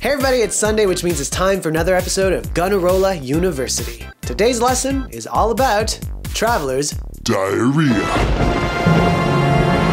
Hey everybody, it's Sunday, which means it's time for another episode of Gunnarolla University. Today's lesson is all about traveler's diarrhea.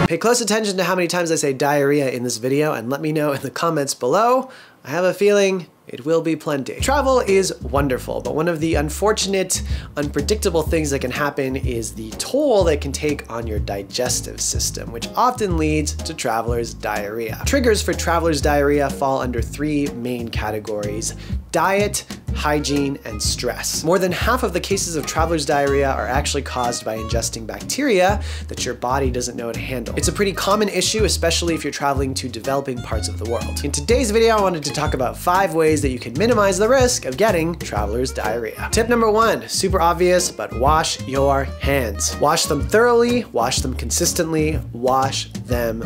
Pay close attention to how many times I say diarrhea in this video and let me know in the comments below. I have a feeling it will be plenty. Travel is wonderful, but one of the unfortunate, unpredictable things that can happen is the toll that can take on your digestive system, which often leads to traveler's diarrhea. Triggers for traveler's diarrhea fall under three main categories: diet, hygiene, and stress. More than half of the cases of traveler's diarrhea are actually caused by ingesting bacteria that your body doesn't know how to handle. It's a pretty common issue, especially if you're traveling to developing parts of the world. In today's video, I wanted to talk about 5 ways that you can minimize the risk of getting traveler's diarrhea. Tip number 1, super obvious, but wash your hands. Wash them thoroughly, wash them consistently, wash them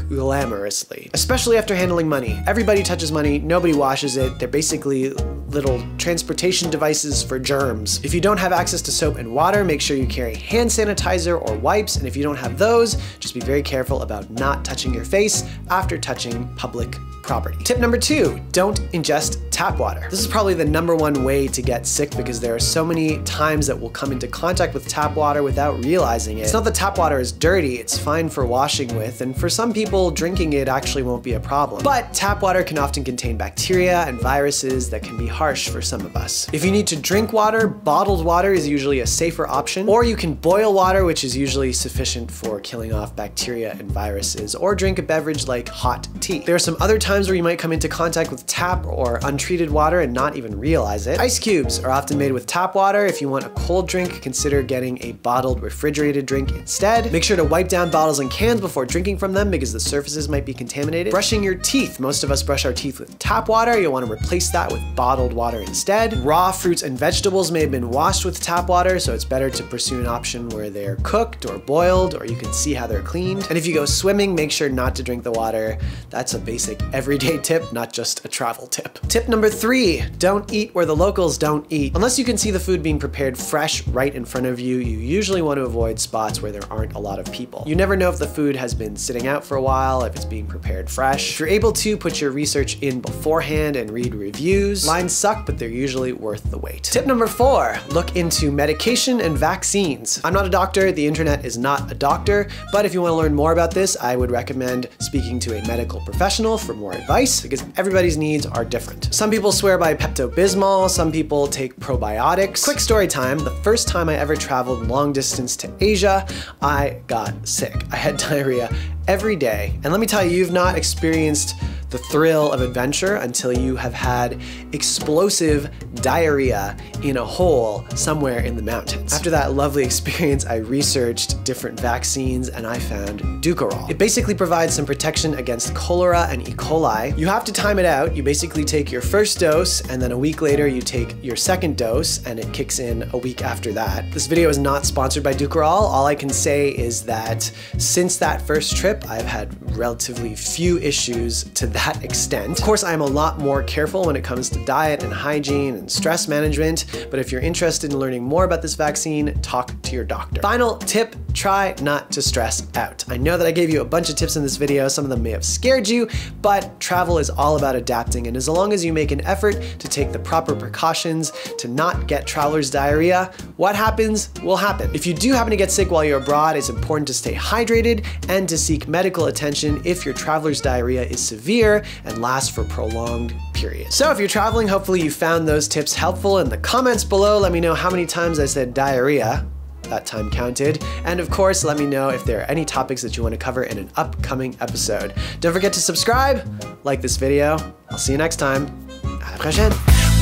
glamorously, especially after handling money. Everybody touches money, nobody washes it. They're basically little transportation devices for germs. If you don't have access to soap and water, make sure you carry hand sanitizer or wipes, and if you don't have those, just be very careful about not touching your face after touching public property. Tip number 2, don't ingest tap water. This is probably the #1 way to get sick because there are so many times that we'll come into contact with tap water without realizing it. It's not that tap water is dirty, it's fine for washing with, and for some people, drinking it actually won't be a problem. But tap water can often contain bacteria and viruses that can be harsh for some of us. If you need to drink water, bottled water is usually a safer option, or you can boil water, which is usually sufficient for killing off bacteria and viruses, or drink a beverage like hot tea. There are some other times where you might come into contact with tap or untreated water and not even realize it. Ice cubes are often made with tap water. If you want a cold drink, consider getting a bottled refrigerated drink instead. Make sure to wipe down bottles and cans before drinking from them because the surfaces might be contaminated. Brushing your teeth. Most of us brush our teeth with tap water. You'll want to replace that with bottled water instead. Raw fruits and vegetables may have been washed with tap water, so it's better to pursue an option where they're cooked or boiled, or you can see how they're cleaned. And if you go swimming, make sure not to drink the water. That's a basic everyday tip, not just a travel tip. Tip number 3, don't eat where the locals don't eat. Unless you can see the food being prepared fresh right in front of you, you usually want to avoid spots where there aren't a lot of people. You never know if the food has been sitting out for a while, if it's being prepared fresh. If you're able to, put your research in beforehand and read reviews. Lines suck, but they're usually worth the wait. Tip number 4, look into medication and vaccines. I'm not a doctor, the internet is not a doctor, but if you want to learn more about this, I would recommend speaking to a medical professional for more advice, because everybody's needs are different. Some people swear by Pepto-Bismol, some people take probiotics. Quick story time, the first time I ever traveled long distance to Asia, I got sick. I had diarrhea every day. And let me tell you, you've not experienced the thrill of adventure until you have had explosive diarrhea in a hole somewhere in the mountains. After that lovely experience, I researched different vaccines and I found Gunnarolla. It basically provides some protection against cholera and E. coli. You have to time it out. You basically take your first dose and then a week later you take your second dose and it kicks in a week after that. This video is not sponsored by Gunnarolla. All I can say is that since that first trip, I've had relatively few issues to that extent. Of course, I'm a lot more careful when it comes to diet and hygiene and stress management, but if you're interested in learning more about this vaccine, talk to your doctor. Final tip, try not to stress out. I know that I gave you a bunch of tips in this video, some of them may have scared you, but travel is all about adapting, and as long as you make an effort to take the proper precautions to not get traveler's diarrhea, what happens will happen. If you do happen to get sick while you're abroad, it's important to stay hydrated and to seek medical attention if your traveler's diarrhea is severe and lasts for prolonged periods. So if you're traveling, hopefully you found those tips helpful. In the comments below, let me know how many times I said diarrhea. That time counted. And of course, let me know if there are any topics that you want to cover in an upcoming episode. Don't forget to subscribe, like this video. I'll see you next time. À la prochaine.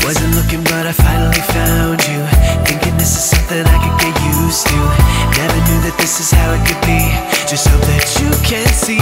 Wasn't looking, but I finally found you. Thinking this is something I could get used to. Never knew that this is how it could be. Just hope that you can see